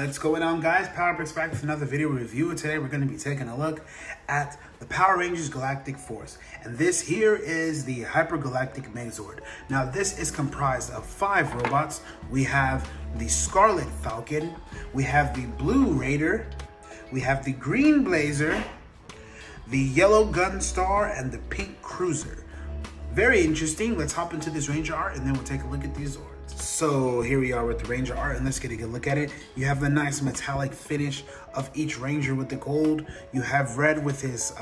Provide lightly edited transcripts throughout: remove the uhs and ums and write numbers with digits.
What's going on, guys? PowerPix back with another video review. Today we're going to be taking a look at the Power Rangers Galactic Force. And this here is the Hyper Galactic Megazord. Now this is comprised of 5 robots. We have the Scarlet Falcon, we have the Blue Raider, we have the Green Blazer, the Yellow Gunstar, and the Pink Cruiser. Very interesting. Let's hop into this Ranger art and then we'll take a look at these Zords. So here we are with the Ranger art and let's get a good look at it. You have the nice metallic finish of each Ranger with the gold. You have red with his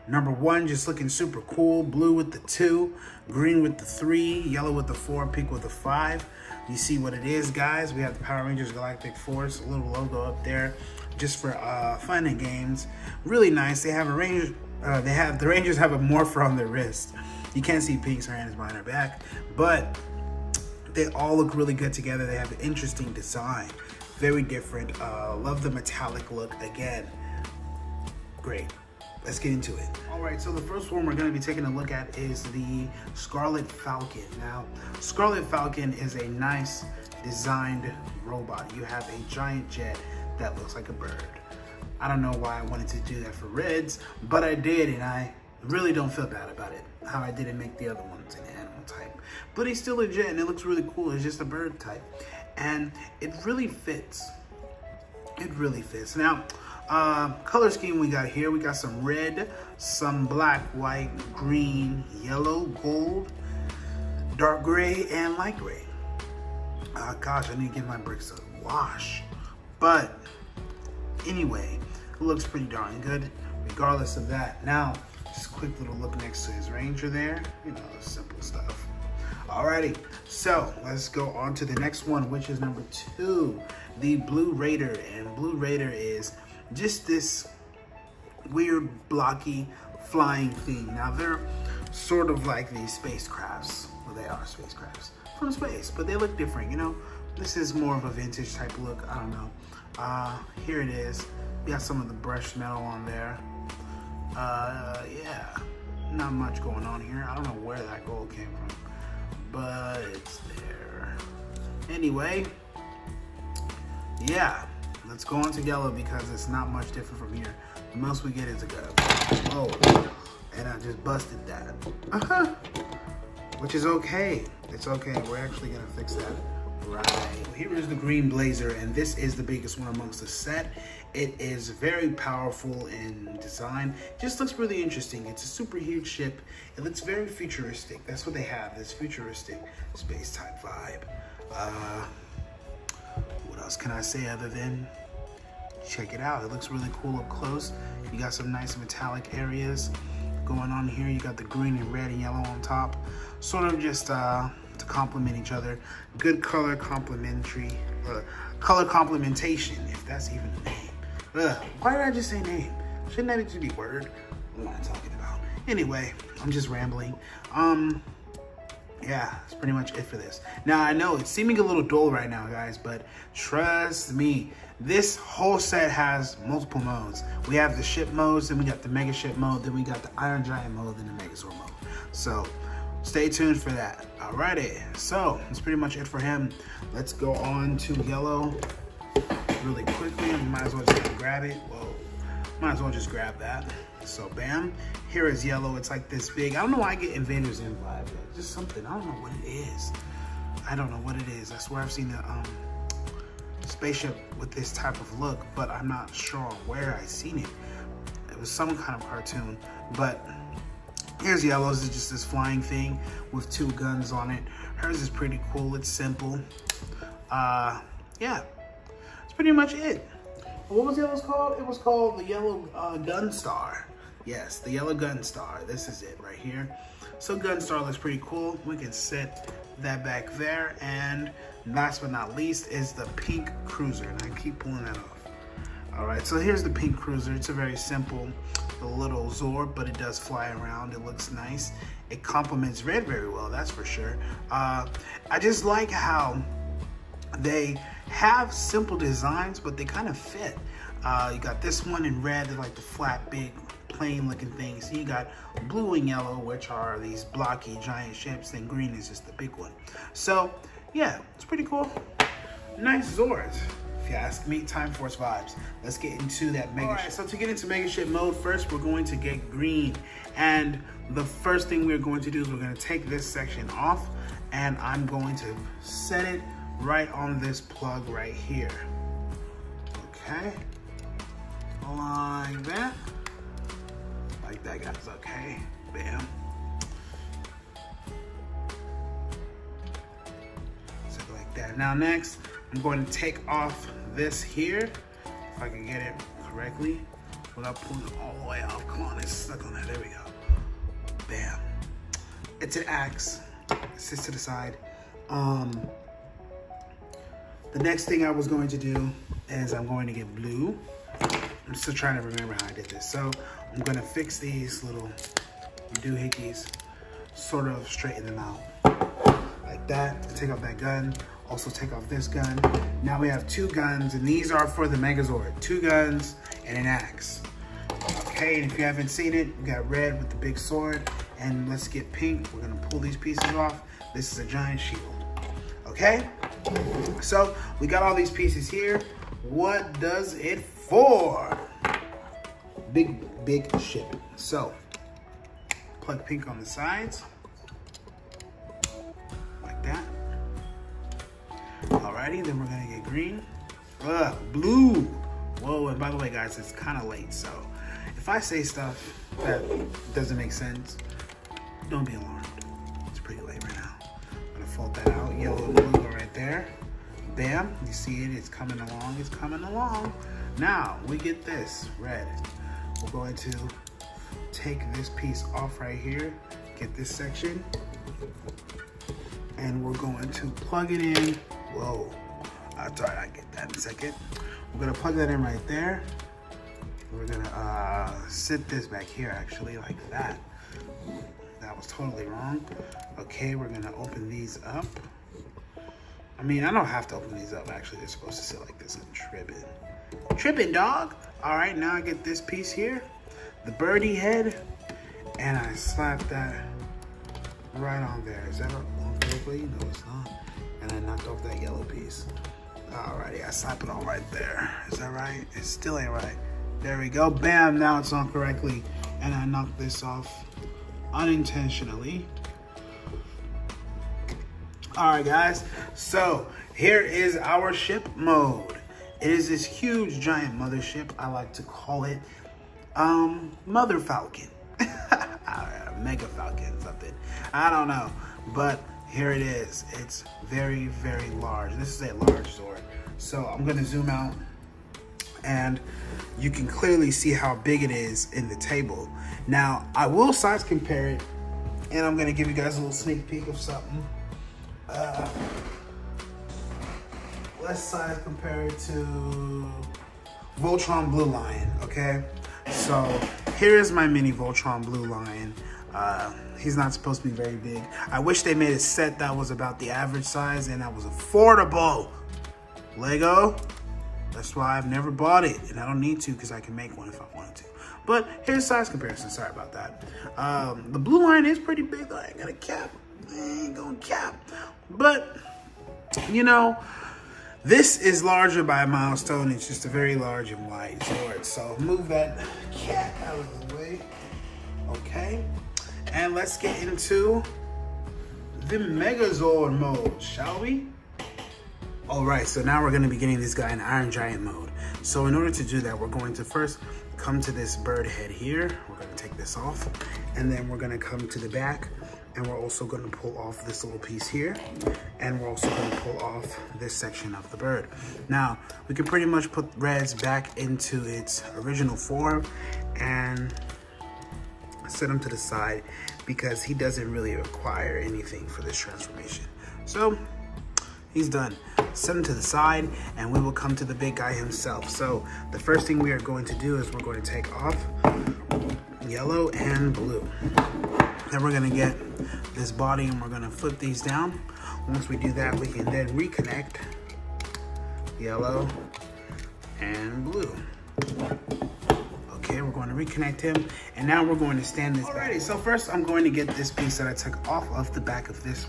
number 1 just looking super cool. Blue with the 2, green with the 3, yellow with the 4, pink with the 5. You see what it is, guys. We have the Power Rangers Galactic Force, a little logo up there just for fun and games. Really nice. They have a Ranger, the Rangers have a morpher on their wrist. You can't see Pink's hands behind her back, but they all look really good together. They have an interesting design, very different. Love the metallic look again. Great. Let's get into it. All right, so the first one we're going to be taking a look at is the Scarlet Falcon. Now, Scarlet Falcon is a nice designed robot. You have a giant jet that looks like a bird. I don't know why I wanted to do that for Reds, but I did, and I really don't feel bad about it, how I didn't make the other ones an animal type. But he's still a jet, and it looks really cool. It's just a bird type, and it really fits. It really fits. Now, color scheme we got here, we got some red, some black, white, green, yellow, gold, dark gray, and light gray. Gosh, I need to get my bricks to wash. But anyway, it looks pretty darn good regardless of that. Now, just a quick little look next to his Ranger there. You know, simple stuff. Alrighty, so let's go on to the next one, which is number 2, the Blue Raider. And Blue Raider is just this weird, blocky, flying thing. Now, they're sort of like these spacecrafts. Well, they are spacecrafts from space, but they look different, you know? This is more of a vintage type look. I don't know. Here it is. We got some of the brushed metal on there. Yeah, not much going on here. I don't know where that gold came from, but it's there. Anyway, yeah, let's go on to yellow because it's not much different from here. The most we get is a gun. Oh, and I just busted that. Which is okay. It's okay. We're actually gonna fix that. Right. Here is the Green Blazer, and this is the biggest one amongst the set. It is very powerful in design. Just looks really interesting. It's a super huge ship. It looks very futuristic. That's what they have, this futuristic space type vibe. What else can I say other than check it out? It looks really cool up close. You got some nice metallic areas going on here. You got the green and red and yellow on top. Sort of just to complement each other. Good color complementation, if that's even a name. Why did I just say name? Shouldn't that just be word? What am I talking about? Anyway, I'm just rambling. Yeah, that's pretty much it for this. Now, I know it's seeming a little dull right now, guys, but trust me, this whole set has multiple modes. We have the ship modes, then we got the mega ship mode, then we got the Iron Giant mode, then the Megazord mode. So stay tuned for that. Alrighty, so that's pretty much it for him. Let's go on to yellow really quickly. We might as well just grab it. Whoa, might as well just grab that. So bam, here is yellow. It's like this big. I don't know why I get Invaders in vibe. Just something. I don't know what it is. I don't know what it is. I swear I've seen the spaceship with this type of look, but I'm not sure where I seen it. It was some kind of cartoon, but here's yellow's. It's just this flying thing with 2 guns on it. Hers is pretty cool. It's simple. Yeah, that's pretty much it. What was yellow's called? It was called the Yellow Gunstar. Yes, the Yellow Gunstar. This is it right here. So Gunstar looks pretty cool. We can set that back there. And last but not least is the Pink Cruiser. And I keep pulling that off. All right, so here's the Pink Cruiser. It's a very simple little Zord, but it does fly around. It looks nice. It complements red very well, that's for sure. I just like how they have simple designs, but they kind of fit. You got this one in red, they're like the flat, big, plain looking things. You got blue and yellow, which are these blocky giant ships, and green is just the big one. So yeah, it's pretty cool. Nice Zords. if you ask me. Time Force vibes. Let's get into that mega ship. So to get into mega ship mode, first we're going to get green. And the first thing we're going to do is we're going to take this section off, and I'm going to set it right on this plug right here. Okay. Like that. Like that, guys. Okay. Bam. So like that. Now next, I'm going to take off this here, if I can get it correctly, without pulling it all the way off. Come on, it's stuck on there. There we go. Bam. It's an axe. It sits to the side. The next thing I was going to do is I'm going to get blue. I'm still trying to remember how I did this. So I'm going to fix these little doohickeys, sort of straighten them out like that. Take off that gun. Also take off this gun. Now we have 2 guns, and these are for the Megazord. 2 guns and an axe. Okay, and if you haven't seen it, we got red with the big sword, and let's get pink. We're gonna pull these pieces off. This is a giant shield. Okay, so we got all these pieces here. What does it for? Big ship. So plug pink on the sides like that. Alrighty, then we're gonna get green. Blue. Whoa, and by the way, guys, it's kind of late, so if I say stuff that doesn't make sense, don't be alarmed. It's pretty late right now. I'm gonna fold that out. Yellow and blue go right there. Bam, you see it, it's coming along, it's coming along. Now, we get this, red. We're going to take this piece off right here, get this section, and we're going to plug it in. Whoa, I thought I'd get that in a second. We're gonna plug that in right there. We're gonna sit this back here, actually, like that. That was totally wrong. Okay, we're gonna open these up. I mean, I don't have to open these up, actually. They're supposed to sit like this. I'm tripping. Tripping, dog. All right, now I get this piece here, the birdie head, and I slap that right on there. Is that on correctly? No, it's not. And I knocked off that yellow piece. Alrighty, I slap it on right there. Is that right? It still ain't right. There we go. Bam, now it's on correctly. And I knocked this off unintentionally. Alright, guys. So, here is our ship mode. It is this huge, giant mothership. I like to call it Mother Falcon. Mega Falcon, something. I don't know. But here it is. It's very, very large. This is a large Zord. So I'm going to zoom out, and you can clearly see how big it is in the table. Now, I will size compare it, and I'm going to give you guys a little sneak peek of something. Let's size compare it to Voltron Blue Lion, okay? So here is my mini Voltron Blue Lion. He's not supposed to be very big. I wish they made a set that was about the average size and that was affordable. Lego, that's why I've never bought it, and I don't need to because I can make one if I wanted to. But here's size comparison. Sorry about that. The Blue Lion is pretty big. I ain't gonna cap. I ain't gonna cap. But, you know, this is larger by a milestone. It's just a very large and wide Zord. So move that cat out of the way. Okay. And let's get into the Megazord mode, shall we? All right, so now we're gonna be getting this guy in Iron Giant mode. So in order to do that, we're going to first come to this bird head here. We're gonna take this off, and then we're gonna come to the back, and we're also gonna pull off this little piece here, and we're also gonna pull off this section of the bird. Now, we can pretty much put Reds back into its original form and set him to the side because he doesn't really require anything for this transformation. So he's done. Set him to the side, and we will come to the big guy himself. So the first thing we are going to do is we're going to take off yellow and blue. Then we're going to get this body, and we're going to flip these down. Once we do that, we can then reconnect yellow and blue. Okay, we're going to reconnect him, and now we're going to stand this back. Alrighty, so first I'm going to get this piece that I took off of the back of this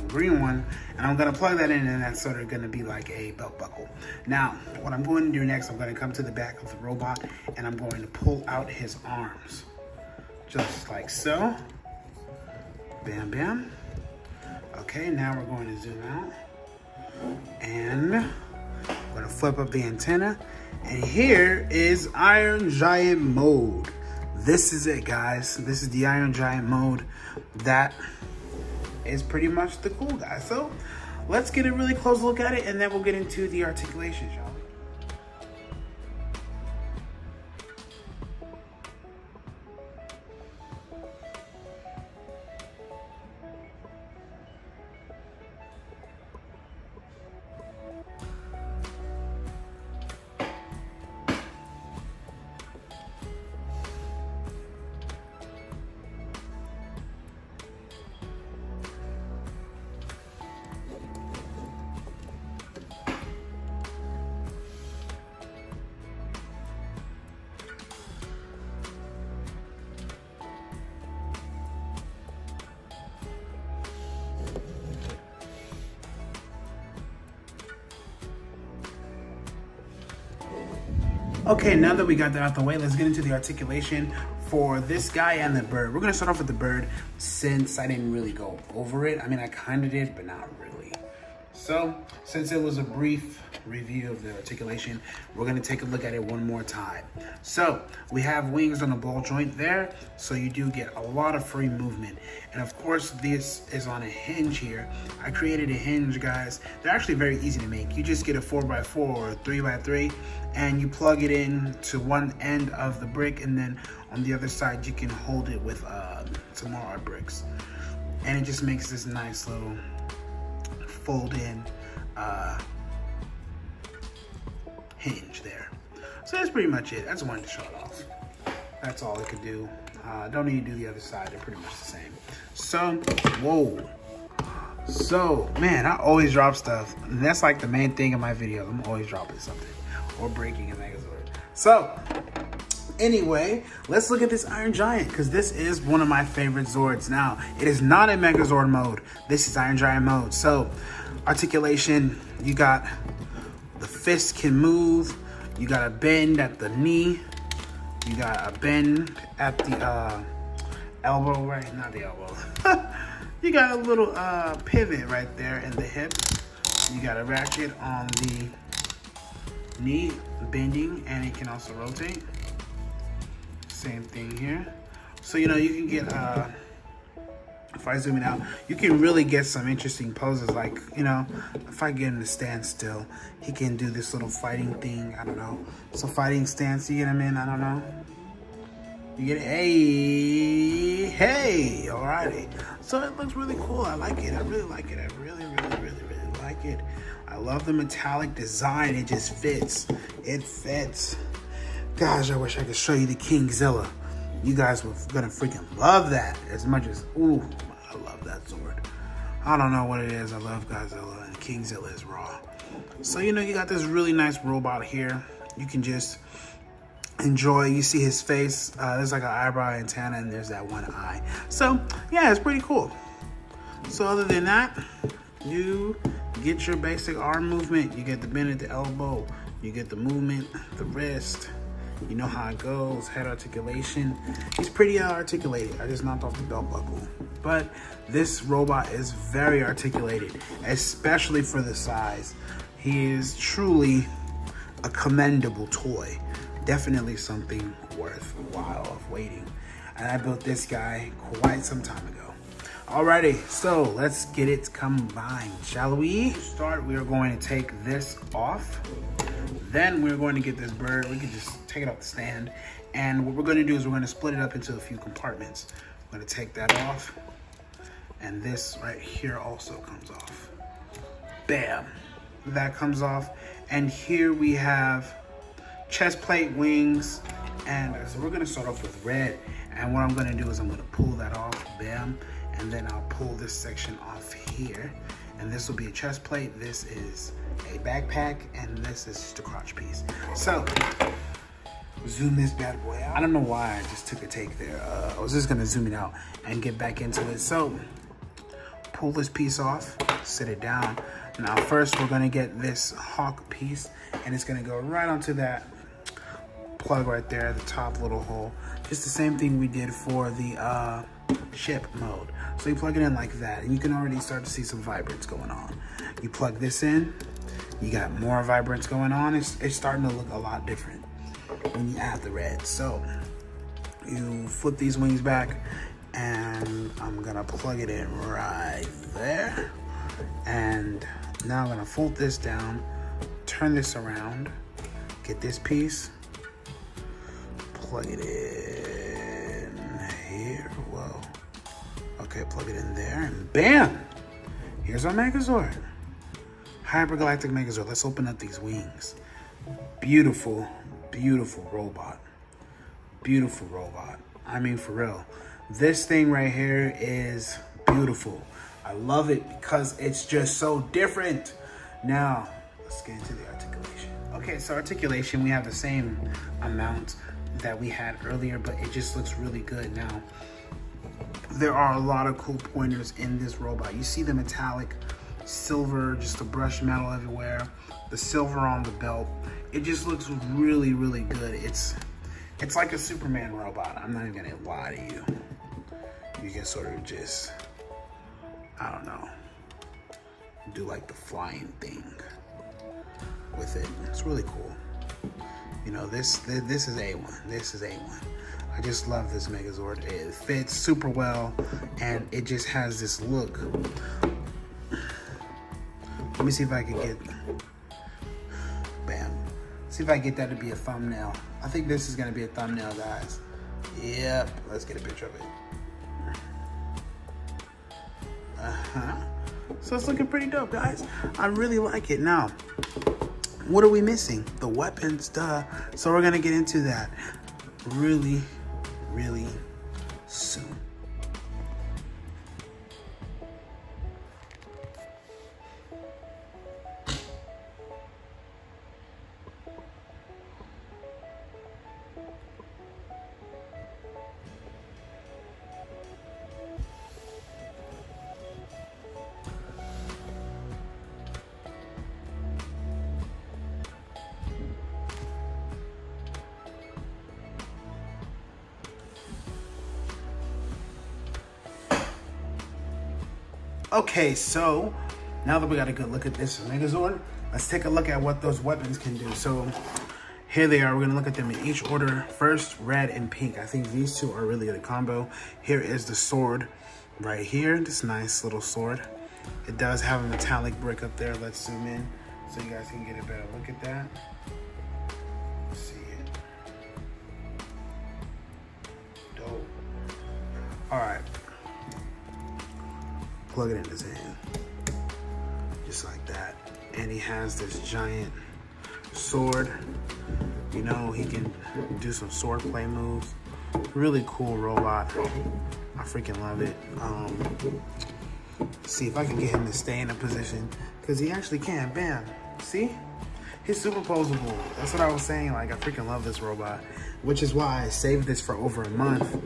green one, and I'm gonna plug that in, and that's sort of gonna be like a belt buckle. Now, what I'm going to do next, I'm gonna come to the back of the robot, and I'm going to pull out his arms. Just like so. Bam, bam. Okay, now we're going to zoom out. And I'm gonna flip up the antenna. And here is Iron Giant mode. This is it, guys. This is the Iron Giant mode. That is pretty much the cool guy. So let's get a really close look at it, and then we'll get into the articulation, shall we? Okay, now that we got that out the way, let's get into the articulation for this guy and the bird. We're gonna start off with the bird since I didn't really go over it. I mean, I kind of did, but not really. So, since it was a brief review of the articulation, we're gonna take a look at it one more time. So, we have wings on the ball joint there, so you do get a lot of free movement. And of course, this is on a hinge here. I created a hinge, guys. They're actually very easy to make. You just get a 4x4 or a 3x3, and you plug it in to one end of the brick, and then on the other side, you can hold it with some more art bricks. And it just makes this nice little fold in hinge there. So that's pretty much it. I just wanted to show it off. That's all it could do. Don't need to do the other side. They're pretty much the same. So, whoa. So, man, I always drop stuff. And that's like the main thing in my videos. I'm always dropping something or breaking a Megazord. So, anyway, let's look at this Iron Giant, because this is one of my favorite Zords. Now, it is not in Megazord mode. This is Iron Giant mode. So, articulation, you got the fist can move. You got a bend at the knee. You got a bend at the elbow, right? Not the elbow. You got a little pivot right there in the hip. You got a ratchet on the knee, bending, and it can also rotate. Same thing here. So, you know, you can get, if I zoom it out, you can really get some interesting poses. Like, you know, if I get him to stand still, he can do this little fighting thing. I don't know. So fighting stance, you get him in, I don't know. You get it, hey, hey, alrighty. So it looks really cool. I like it. I really like it. I really like it. I love the metallic design. It just fits. It fits. Gosh, I wish I could show you the Kingzilla. You guys were gonna freaking love that as much as, ooh, I love that sword. I don't know what it is. I love Godzilla, and Kingzilla is raw. So, you know, you got this really nice robot here. You can just enjoy. You see his face. There's like an eyebrow antenna, and there's that one eye. So, yeah, it's pretty cool. So, other than that, you get your basic arm movement. You get the bend at the elbow. You get the movement, the wrist. You know how it goes, head articulation. He's pretty articulated. I just knocked off the belt buckle. But this robot is very articulated, especially for the size. He is truly a commendable toy. Definitely something worthwhile of waiting. And I built this guy quite some time ago. Alrighty, so let's get it combined, shall we? To start, we are going to take this off. Then we're going to get this bird. We can just take it off the stand. And what we're going to do is we're going to split it up into a few compartments. I'm going to take that off. And this right here also comes off. Bam. That comes off. And here we have chest plate, wings. And so we're going to start off with red. And what I'm going to do is I'm going to pull that off. Bam. And then I'll pull this section off here. And this will be a chest plate. This is a backpack, and this is just a crotch piece. So, zoom this bad boy out. I don't know why I just took a take there. I was just gonna zoom it out and get back into it. So, pull this piece off, sit it down. Now first we're gonna get this hawk piece, and it's gonna go right onto that plug right there, the top little hole. Just the same thing we did for the ship mode. So you plug it in like that, and you can already start to see some vibrance going on. You plug this in, you got more vibrance going on. It's starting to look a lot different when you add the red. So you flip these wings back, and I'm gonna plug it in right there. And now I'm gonna fold this down, turn this around, get this piece, plug it in here. Whoa. Okay, plug it in there, and bam! Here's our Megazord. Hyper Galactic Megazord. Let's open up these wings. Beautiful, beautiful robot. Beautiful robot. I mean, for real. This thing right here is beautiful. I love it because it's just so different. Now, let's get into the articulation. Okay, so articulation, we have the same amount that we had earlier, but it just looks really good now. There are a lot of cool pointers in this robot. You see the metallic silver, just the brush metal everywhere, the silver on the belt. It just looks really, really good. It's like a Superman robot. I'm not even gonna lie to you. You can sort of just, I don't know, do like the flying thing with it. It's really cool. You know, this is A1. This is A1. I just love this Megazord. It fits super well, and it just has this look. Let me see if I can get, bam. See if I get that to be a thumbnail. I think this is gonna be a thumbnail, guys. Yep, let's get a picture of it. So it's looking pretty dope, guys. I really like it. Now, what are we missing? The weapons, duh. So we're gonna get into that really, really soon. Okay, so now that we got a good look at this Megazord, let's take a look at what those weapons can do. So here they are. We're gonna look at them in each order. First, red and pink. I think these two are really good combo. Here is the sword right here, this nice little sword. It does have a metallic brick up there. Let's zoom in so you guys can get a better look at that. See it. Dope. All right. Plug it in his hand, just like that. And he has this giant sword. You know, he can do some sword play moves. Really cool robot. I freaking love it. See if I can get him to stay in a position, because he actually can. Bam. See? He's super posable. That's what I was saying. Like, I freaking love this robot, which is why I saved this for over a month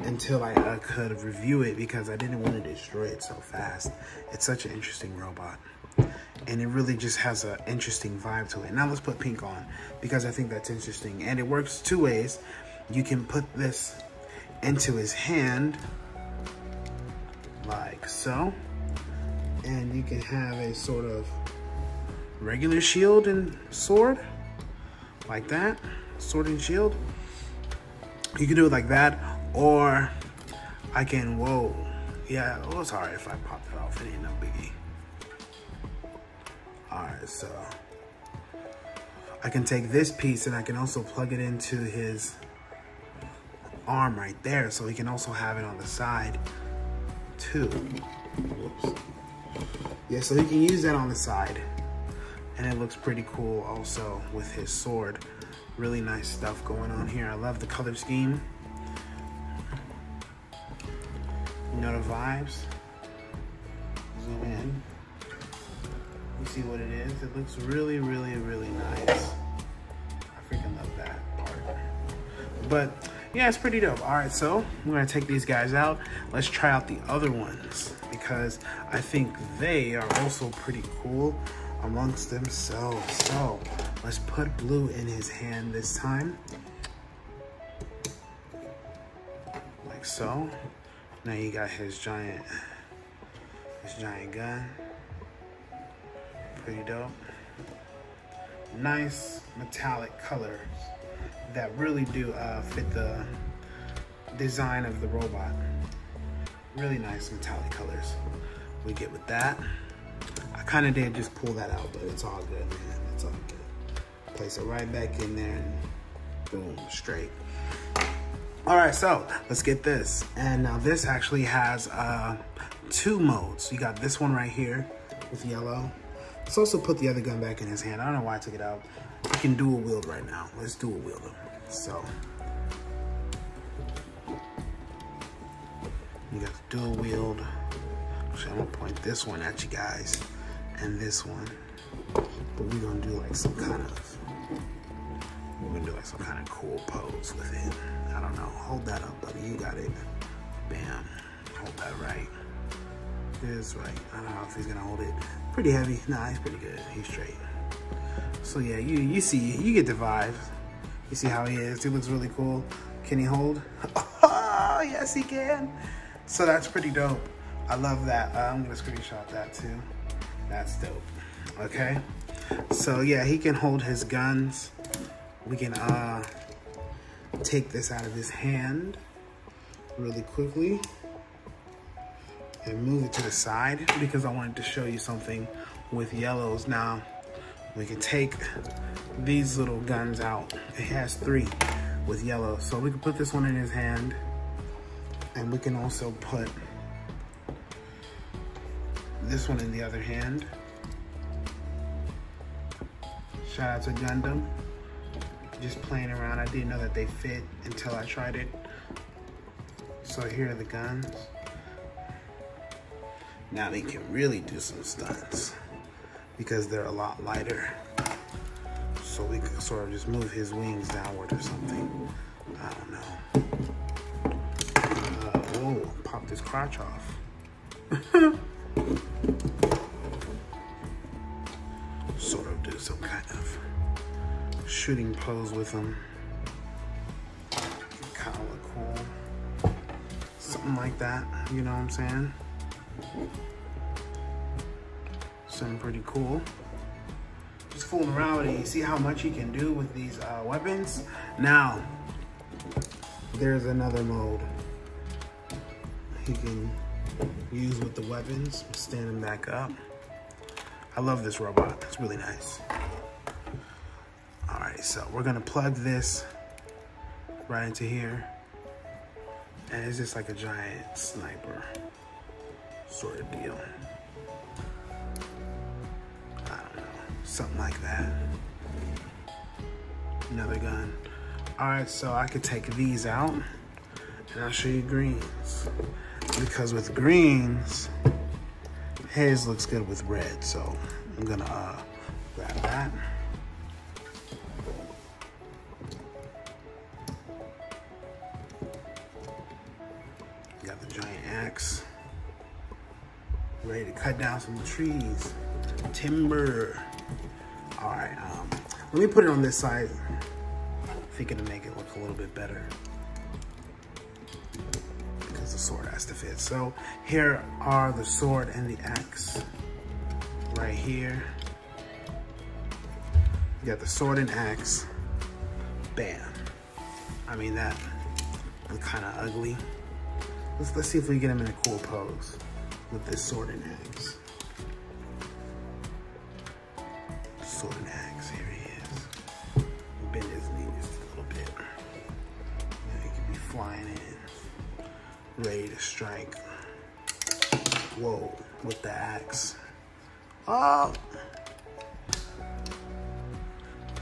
until I could review it, because I didn't want to destroy it so fast. It's such an interesting robot, and it really just has an interesting vibe to it. Now let's put pink on, because I think that's interesting, and it works two ways. You can put this into his hand like so, and you can have a sort of regular shield and sword like that, sword and shield. You can do it like that, or I can, whoa, yeah, well, it's alright if I pop that off, it ain't no biggie. Alright, so I can take this piece and I can also plug it into his arm right there, so he can also have it on the side too. Whoops. Yeah, so he can use that on the side, and it looks pretty cool also with his sword. Really nice stuff going on here. I love the color scheme. You know the vibes. Zoom in. You see what it is? It looks really, really, really nice. I freaking love that part. But yeah, it's pretty dope. All right, so we're gonna take these guys out. Let's try out the other ones because I think they are also pretty cool amongst themselves. So let's put Blue in his hand this time. Like so. Now you got his giant gun. Pretty dope. Nice metallic colors that really do fit the design of the robot. Really nice metallic colors we get with that. I kind of did just pull that out, but it's all good, man. It's all good. Place it right back in there and boom, straight. All right, so let's get this. And now this actually has 2 modes. You got this one right here with yellow. Let's also put the other gun back in his hand. I don't know why I took it out. We can dual wield right now. Let's dual wield him. So you got the dual wield. Actually, I'm gonna point this one at you guys and this one. But we're gonna do like some kind of cool pose with it. I don't know. Hold that up, buddy. You got it. Bam. Hold that right. This right. I don't know if he's gonna hold it. Pretty heavy. Nah, he's pretty good. He's straight. So yeah, you see, you get the vibe. You see how he is. He looks really cool. Can he hold? Oh, yes, he can. So that's pretty dope. I love that. I'm gonna screenshot that too. That's dope. Okay. So yeah, he can hold his guns. We can take this out of his hand really quickly and move it to the side because I wanted to show you something with yellows. Now we can take these little guns out. It has 3 with yellow, so we can put this one in his hand, and we can also put this one in the other hand. Shout out to Gundam. Just playing around. I didn't know that they fit until I tried it. So here are the guns. Now they can really do some stunts because they're a lot lighter. So we can sort of just move his wings downward or something. I don't know. Whoa, popped his crotch off. Sort of do some kind of shooting pose with him. Kind of look cool. Something like that, you know what I'm saying? Something pretty cool. Just fooling around with it. You see how much he can do with these weapons? Now, there's another mode he can use with the weapons. Stand him back up. I love this robot. It's really nice. All right, so we're gonna plug this right into here. And it's just like a giant sniper sort of deal. I don't know, something like that. Another gun. All right, so I could take these out and I'll show you greens. Because with greens, his looks good with red. So I'm gonna grab that. You got the giant axe. Ready to cut down some trees. Timber. All right, let me put it on this side. I think it'll make it look a little bit better because the sword has to fit. So here are the sword and the axe right here. You got the sword and axe. Bam. I mean, that look kind of ugly. Let's see if we get him in a cool pose with this sword and axe. Sword and axe, here he is. Bend his knee just a little bit. Now he can be flying in, ready to strike. Whoa, with the axe. Oh!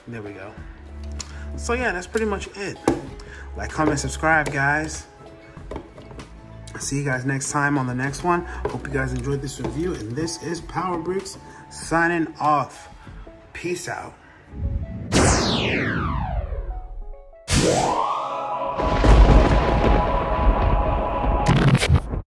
There we go. So yeah, that's pretty much it. Like, comment, subscribe, guys. See you guys next time on the next one. Hope you guys enjoyed this review. And this is Power Bricks signing off. Peace out.